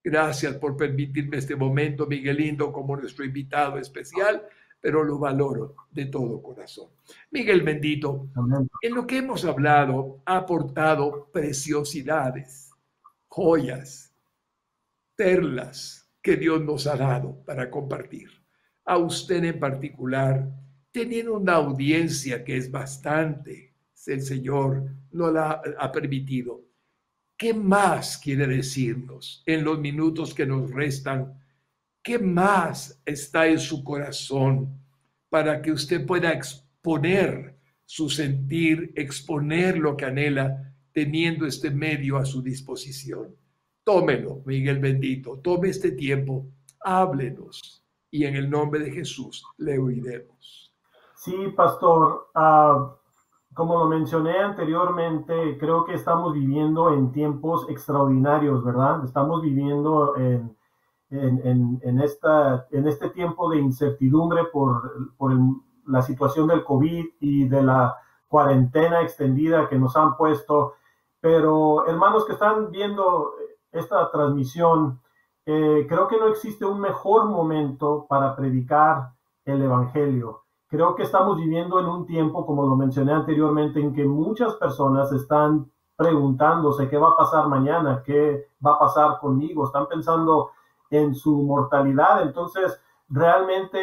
Gracias por permitirme este momento, Miguelindo, como nuestro invitado especial, pero lo valoro de todo corazón. Miguel bendito, en lo que hemos hablado ha aportado preciosidades, joyas, perlas que Dios nos ha dado para compartir. A usted en particular, teniendo una audiencia que es bastante, el Señor nos la ha permitido. ¿Qué más quiere decirnos en los minutos que nos restan? ¿Qué más está en su corazón para que usted pueda exponer su sentir, exponer lo que anhela, teniendo este medio a su disposición? Tómelo, Miguel bendito, tome este tiempo, háblenos y en el nombre de Jesús le oiremos. Sí, pastor, como lo mencioné anteriormente, creo que estamos viviendo en tiempos extraordinarios, ¿verdad? Estamos viviendo en este tiempo de incertidumbre por la situación del COVID y de la cuarentena extendida que nos han puesto. Pero hermanos que están viendo esta transmisión, creo que no existe un mejor momento para predicar el evangelio. Creo que estamos viviendo en un tiempo, como lo mencioné anteriormente, en que muchas personas están preguntándose qué va a pasar mañana, qué va a pasar conmigo, están pensando en su mortalidad. Entonces, realmente,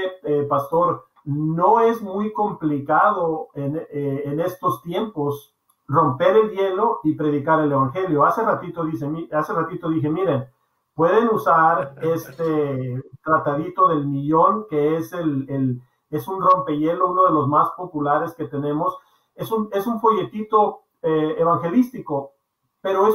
pastor, no es muy complicado en estos tiempos romper el hielo y predicar el evangelio. Hace ratito dije, miren, pueden usar este tratadito del millón, que es es un rompehielo, uno de los más populares que tenemos. Es un folletito evangelístico, pero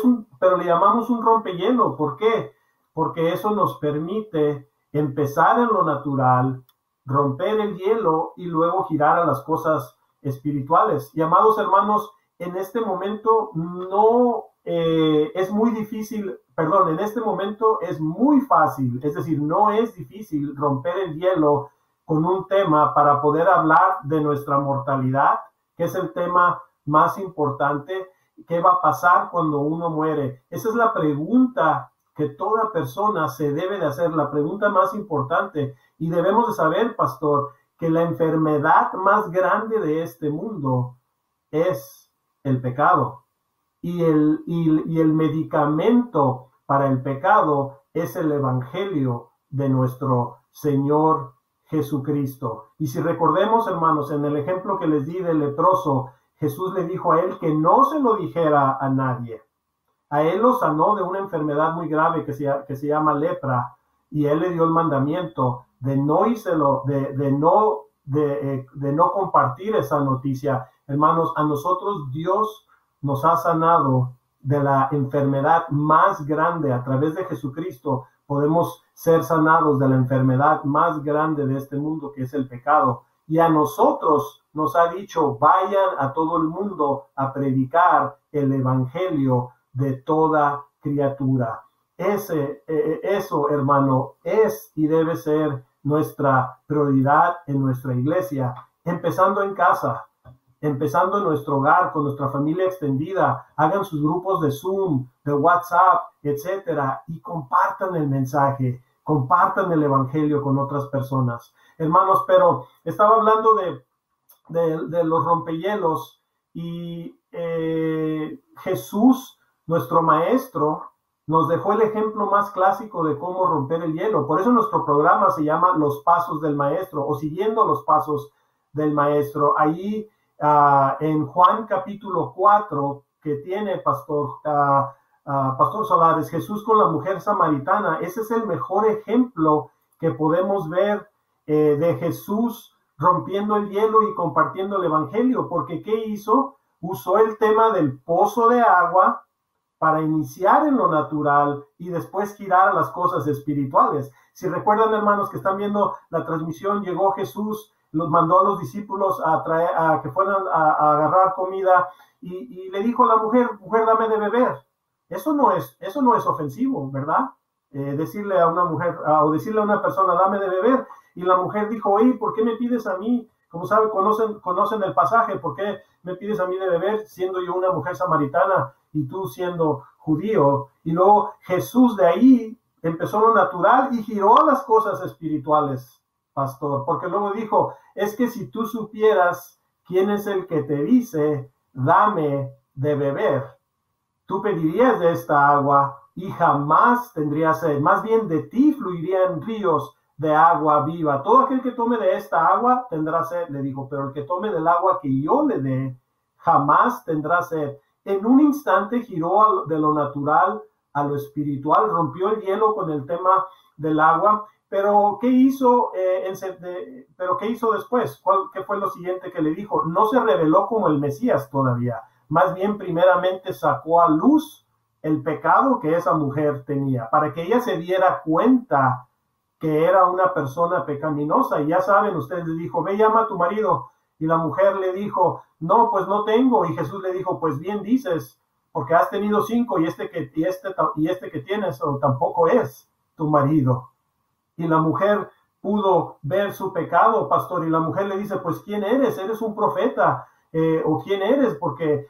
le llamamos un rompehielo. ¿Por qué? Porque eso nos permite empezar en lo natural, romper el hielo y luego girar a las cosas espirituales. Y amados hermanos, en este momento en este momento es muy fácil, es decir, no es difícil romper el hielo con un tema para poder hablar de nuestra mortalidad, que es el tema más importante. ¿Qué va a pasar cuando uno muere? Esa es la pregunta que toda persona se debe de hacer, la pregunta más importante. Y debemos de saber, pastor, que la enfermedad más grande de este mundo es el pecado. y el medicamento para el pecado es el evangelio de nuestro Señor Jesucristo. Y si recordemos, hermanos, en el ejemplo que les di del leproso, Jesús le dijo a él que no se lo dijera a nadie. A él lo sanó de una enfermedad muy grave que se llama lepra, y él le dio el mandamiento de no írselo, de no compartir esa noticia. Hermanos, a nosotros Dios nos ha sanado de la enfermedad más grande. A través de Jesucristo podemos ser sanados de la enfermedad más grande de este mundo, que es el pecado. Y a nosotros nos ha dicho, vayan a todo el mundo a predicar el evangelio de toda criatura. Eso, hermano, es y debe ser nuestra prioridad en nuestra iglesia, empezando en casa, empezando en nuestro hogar, con nuestra familia extendida. Hagan sus grupos de Zoom, de WhatsApp, etcétera, y compartan el mensaje, compartan el evangelio con otras personas. Hermanos, pero estaba hablando de los rompehielos, y Jesús, nuestro maestro, nos dejó el ejemplo más clásico de cómo romper el hielo. Por eso nuestro programa se llama Los Pasos del Maestro, o Siguiendo los Pasos del Maestro. Ahí en Juan capítulo 4, que tiene Pastor Solares, Jesús con la mujer samaritana, ese es el mejor ejemplo que podemos ver de Jesús rompiendo el hielo y compartiendo el evangelio. Porque ¿qué hizo? Usó el tema del pozo de agua para iniciar en lo natural y después girar a las cosas espirituales. Si recuerdan, hermanos, que están viendo la transmisión, llegó Jesús, los mandó a los discípulos a que fueran a agarrar comida, y le dijo a la mujer, dame de beber. Eso no es ofensivo, ¿verdad? Decirle a una mujer, o decirle a una persona, dame de beber, y la mujer dijo, oye, ¿por qué me pides a mí? Como saben, conocen el pasaje, ¿por qué me pides a mí de beber siendo yo una mujer samaritana y tú siendo judío? Y luego Jesús de ahí empezó lo natural y giró a las cosas espirituales, pastor, porque luego dijo, es que si tú supieras quién es el que te dice, dame de beber, tú pedirías de esta agua y jamás tendrías sed, más bien de ti fluirían ríos de agua viva. Todo aquel que tome de esta agua tendrá sed, le dijo, pero el que tome del agua que yo le dé, jamás tendrá sed. En un instante giró de lo natural a lo espiritual, rompió el hielo con el tema del agua. Pero ¿qué hizo después? ¿Qué fue lo siguiente que le dijo? No se reveló como el Mesías todavía. Más bien, primeramente sacó a luz el pecado que esa mujer tenía, para que ella se diera cuenta que era una persona pecaminosa. Y ya saben, ustedes, le dijo, ve, llama a tu marido. Y la mujer le dijo, no, pues no tengo. Y Jesús le dijo, pues bien dices, porque has tenido 5 y este que tienes tampoco es tu marido. Y la mujer pudo ver su pecado, pastor, y la mujer le dice, pues ¿quién eres? ¿Eres un profeta? ¿O quién eres? Porque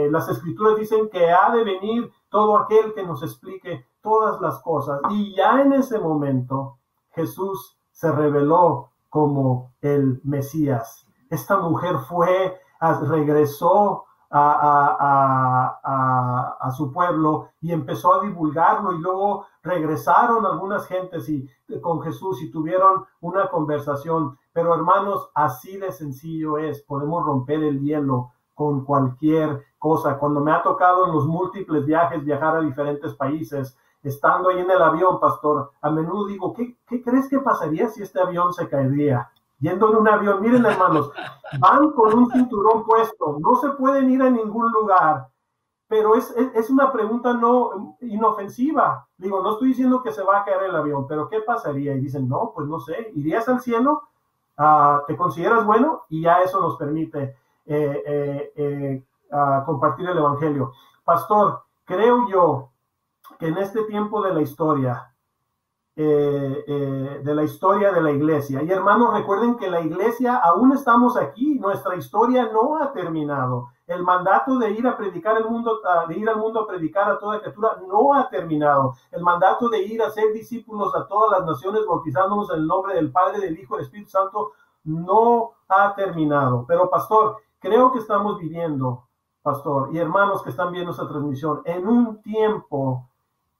las escrituras dicen que ha de venir todo aquel que nos explique todas las cosas. Y ya en ese momento Jesús se reveló como el Mesías. Esta mujer regresó a su pueblo y empezó a divulgarlo, y luego regresaron algunas gentes con Jesús y tuvieron una conversación. Pero hermanos, así de sencillo es, podemos romper el hielo con cualquier cosa. Cuando me ha tocado en los múltiples viajes viajar a diferentes países, estando ahí en el avión, pastor, a menudo digo, ¿qué crees que pasaría si este avión se caería? Yendo en un avión, miren, hermanos, van con un cinturón puesto, no se pueden ir a ningún lugar, pero es una pregunta no inofensiva. Digo, no estoy diciendo que se va a caer el avión, pero ¿qué pasaría? Y dicen, no, pues no sé, ¿irías al cielo? ¿Te consideras bueno? Y ya eso nos permite compartir el evangelio. Pastor, creo yo que en este tiempo de la historia de la iglesia, y hermanos, recuerden que la iglesia aún estamos aquí, nuestra historia no ha terminado. El mandato de ir a predicar al mundo a predicar a toda criatura no ha terminado. El mandato de ir a ser discípulos a todas las naciones, bautizándonos en el nombre del Padre, del Hijo y del Espíritu Santo, no ha terminado. Pero pastor, creo que estamos viviendo pastor, y hermanos que están viendo esta transmisión, en un tiempo,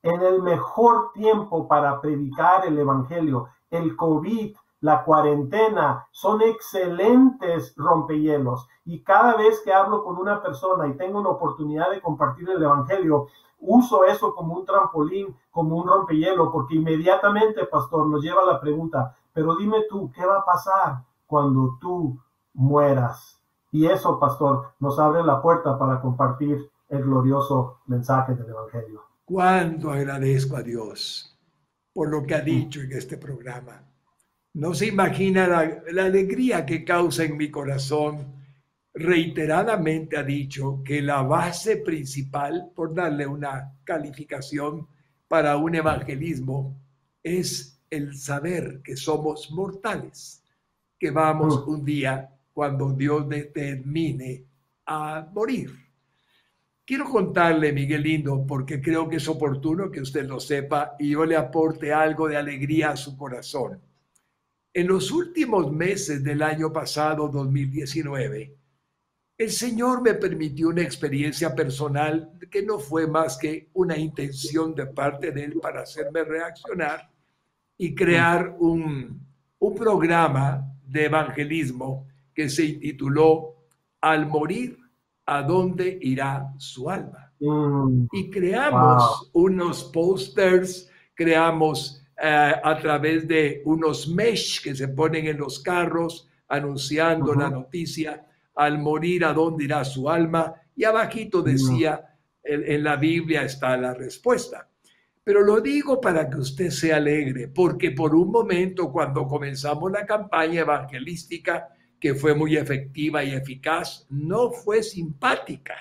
en el mejor tiempo para predicar el evangelio, el COVID, la cuarentena, son excelentes rompehielos. Y cada vez que hablo con una persona y tengo una oportunidad de compartir el evangelio, uso eso como un trampolín, como un rompehielo, porque inmediatamente, pastor, nos lleva a la pregunta, pero dime tú, ¿qué va a pasar cuando tú mueras? Y eso, pastor, nos abre la puerta para compartir el glorioso mensaje del evangelio. Cuánto agradezco a Dios por lo que ha dicho en este programa. No se imagina la alegría que causa en mi corazón. Reiteradamente ha dicho que la base principal, por darle una calificación para un evangelismo, es el saber que somos mortales, que vamos un día, cuando Dios determine, a morir. Quiero contarle, Miguel Lindo, porque creo que es oportuno que usted lo sepa y yo le aporte algo de alegría a su corazón. En los últimos meses del año pasado, 2019, el Señor me permitió una experiencia personal que no fue más que una intención de parte de Él para hacerme reaccionar y crear un programa de evangelismo que se intituló Al morir, ¿a dónde irá su alma? Y creamos unos pósters, creamos a través de unos mesh que se ponen en los carros anunciando la noticia, al morir, ¿a dónde irá su alma? Y abajito decía, en la Biblia está la respuesta. Pero lo digo para que usted se alegre, porque por un momento cuando comenzamos la campaña evangelística, que fue muy efectiva y eficaz, no fue simpática,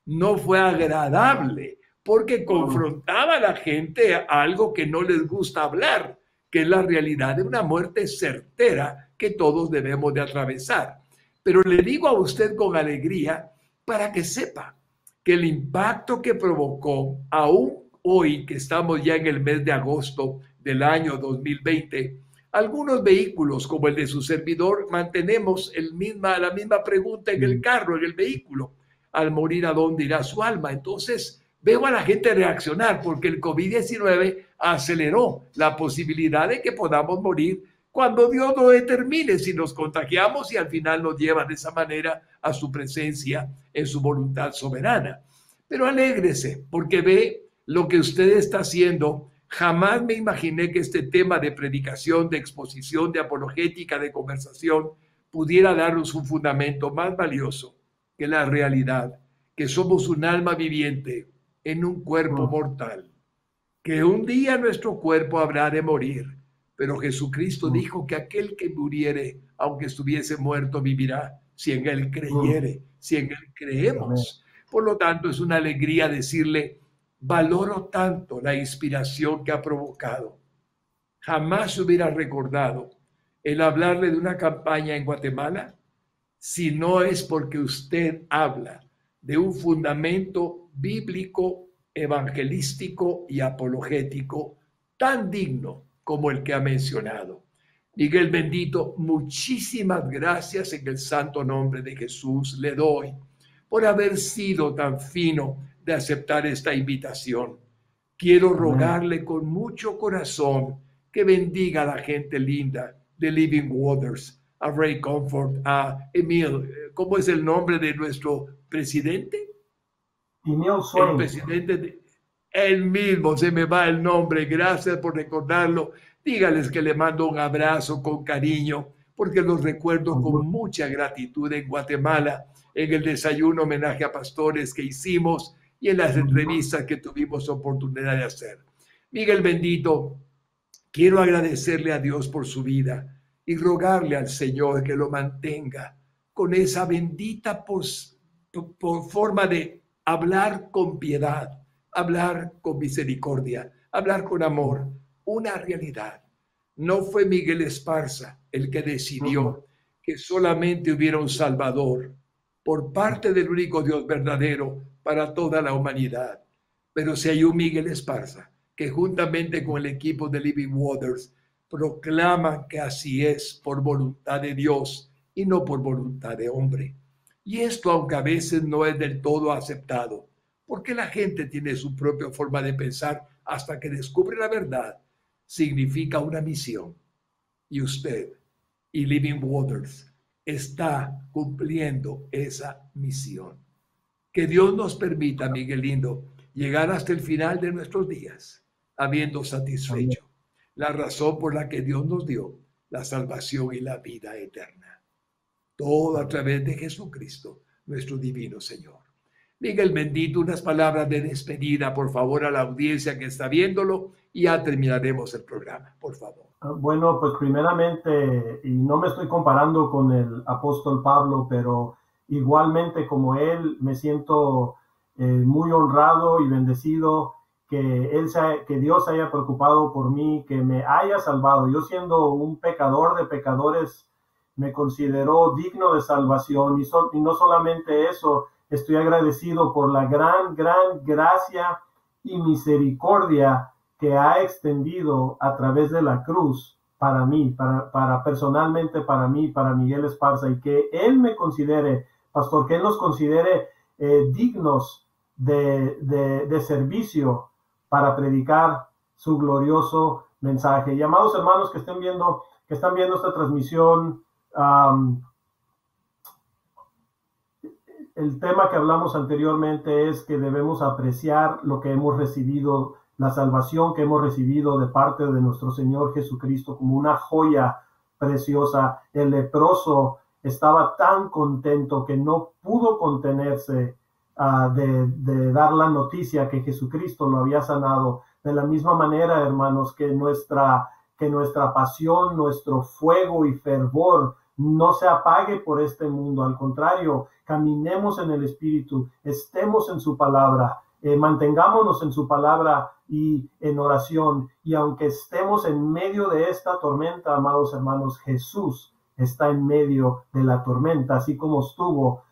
no fue agradable, porque confrontaba a la gente a algo que no les gusta hablar, que es la realidad de una muerte certera que todos debemos de atravesar. Pero le digo a usted con alegría para que sepa que el impacto que provocó, aún hoy que estamos ya en el mes de agosto del año 2020, algunos vehículos como el de su servidor mantenemos la misma pregunta en el carro, en el vehículo. Al morir, ¿a dónde irá su alma? Entonces veo a la gente reaccionar porque el COVID-19 aceleró la posibilidad de que podamos morir cuando Dios lo determine, si nos contagiamos y al final nos lleva de esa manera a su presencia en su voluntad soberana. Pero alégrese porque ve lo que usted está haciendo. Jamás me imaginé que este tema de predicación, de exposición, de apologética, de conversación, pudiera darnos un fundamento más valioso que la realidad, que somos un alma viviente en un cuerpo mortal, que un día nuestro cuerpo habrá de morir, pero Jesucristo dijo que aquel que muriere, aunque estuviese muerto, vivirá, si en Él creyere, si en Él creemos. Por lo tanto, es una alegría decirle, valoro tanto la inspiración que ha provocado. Jamás hubiera recordado el hablarle de una campaña en Guatemala si no es porque usted habla de un fundamento bíblico, evangelístico y apologético tan digno como el que ha mencionado. Miguel bendito, muchísimas gracias en el santo nombre de Jesús le doy por haber sido tan fino de aceptar esta invitación. Quiero rogarle con mucho corazón que bendiga a la gente linda de Living Waters, a Ray Comfort, a Emil. ¿Cómo es el nombre de nuestro presidente? Emil Swain. El presidente, él mismo, se me va el nombre. Gracias por recordarlo. Dígales que le mando un abrazo con cariño, porque los recuerdo con mucha gratitud en Guatemala, en el desayuno homenaje a pastores que hicimos y en las entrevistas que tuvimos oportunidad de hacer. Miguel bendito, quiero agradecerle a Dios por su vida y rogarle al Señor que lo mantenga con esa bendita forma de hablar con piedad, hablar con misericordia, hablar con amor, una realidad. No fue Miguel Esparza el que decidió que solamente hubiera un Salvador por parte del único Dios verdadero para toda la humanidad. Pero si hay un Miguel Esparza que juntamente con el equipo de Living Waters proclama que así es por voluntad de Dios y no por voluntad de hombre. Y esto, aunque a veces no es del todo aceptado, porque la gente tiene su propia forma de pensar hasta que descubre la verdad, significa una misión. Y usted y Living Waters está cumpliendo esa misión. Que Dios nos permita, Miguel lindo, llegar hasta el final de nuestros días, habiendo Amén. satisfecho la razón por la que Dios nos dio la salvación y la vida eterna. Todo a través de Jesucristo, nuestro divino Señor. Miguel bendito, unas palabras de despedida, por favor, a la audiencia que está viéndolo, y ya terminaremos el programa, por favor. Bueno, pues primeramente, y no me estoy comparando con el apóstol Pablo, pero igualmente como él, me siento muy honrado y bendecido que Dios haya preocupado por mí, que me haya salvado. Yo siendo un pecador de pecadores, me consideró digno de salvación y no solamente eso, estoy agradecido por la gran gracia y misericordia que ha extendido a través de la cruz para mí, para personalmente para mí, para Miguel Esparza, y que él me considere, pastor, que él nos considere dignos de servicio para predicar su glorioso mensaje. Y amados hermanos que están viendo esta transmisión, el tema que hablamos anteriormente es que debemos apreciar lo que hemos recibido, la salvación que hemos recibido de parte de nuestro Señor Jesucristo como una joya preciosa. El leproso estaba tan contento que no pudo contenerse de dar la noticia que Jesucristo lo había sanado. De la misma manera, hermanos, que nuestra pasión, nuestro fuego y fervor no se apague por este mundo. Al contrario, caminemos en el Espíritu, estemos en su palabra, mantengámonos en su palabra y en oración. Y aunque estemos en medio de esta tormenta, amados hermanos, Jesús está en medio de la tormenta, así como estuvo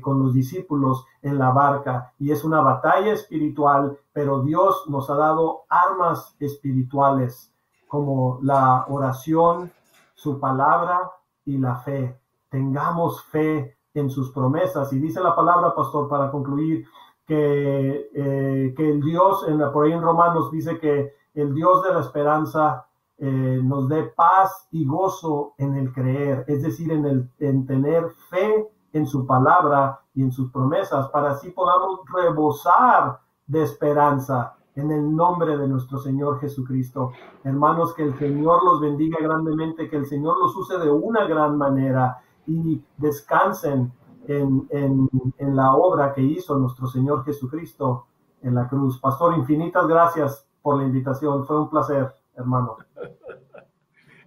con los discípulos en la barca. Y es una batalla espiritual, pero Dios nos ha dado armas espirituales como la oración, su palabra y la fe. Tengamos fe en sus promesas. Y dice la palabra, pastor, para concluir, que el Dios, por ahí en Romanos dice que el Dios de la esperanza nos dé paz y gozo en el creer, es decir, en tener fe en su palabra y en sus promesas, para así podamos rebosar de esperanza en el nombre de nuestro Señor Jesucristo. Hermanos, que el Señor los bendiga grandemente, que el Señor los use de una gran manera y descansen en la obra que hizo nuestro Señor Jesucristo en la cruz. Pastor, infinitas gracias por la invitación. Fue un placer, hermano.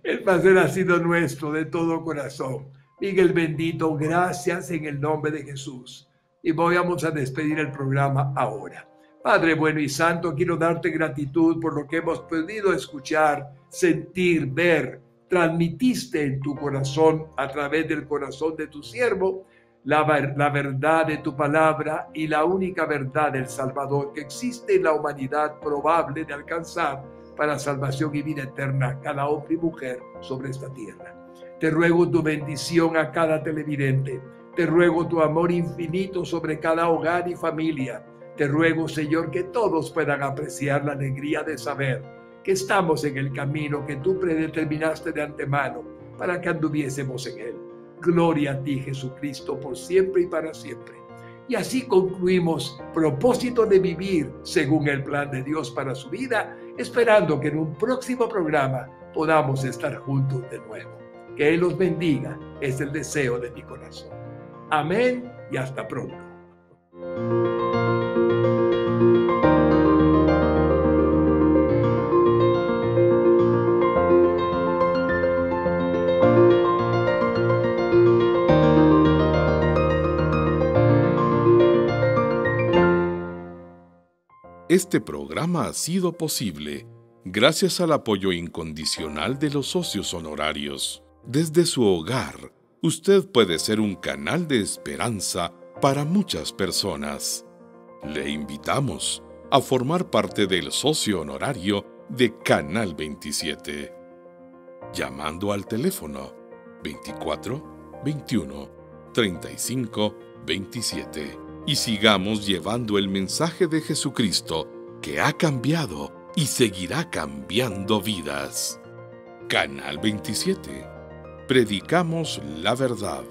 El placer ha sido nuestro de todo corazón. Miguel bendito, gracias en el nombre de Jesús. Y vamos a despedir el programa ahora. Padre bueno y santo, quiero darte gratitud por lo que hemos podido escuchar, sentir, ver. Transmitiste en tu corazón, a través del corazón de tu siervo, la verdad de tu palabra y la única verdad del Salvador que existe en la humanidad probable de alcanzar para salvación y vida eterna cada hombre y mujer sobre esta tierra. Te ruego tu bendición a cada televidente. Te ruego tu amor infinito sobre cada hogar y familia. Te ruego, Señor, que todos puedan apreciar la alegría de saber que estamos en el camino que tú predeterminaste de antemano para que anduviésemos en él. Gloria a ti, Jesucristo, por siempre y para siempre. Y así concluimos propósito de vivir según el plan de Dios para su vida, esperando que en un próximo programa podamos estar juntos de nuevo. Que Él los bendiga, es el deseo de mi corazón. Amén y hasta pronto. Este programa ha sido posible gracias al apoyo incondicional de los socios honorarios. Desde su hogar, usted puede ser un canal de esperanza para muchas personas. Le invitamos a formar parte del socio honorario de Canal 27, llamando al teléfono 24 21 3527. Y sigamos llevando el mensaje de Jesucristo que ha cambiado y seguirá cambiando vidas. Canal 27. Predicamos la verdad.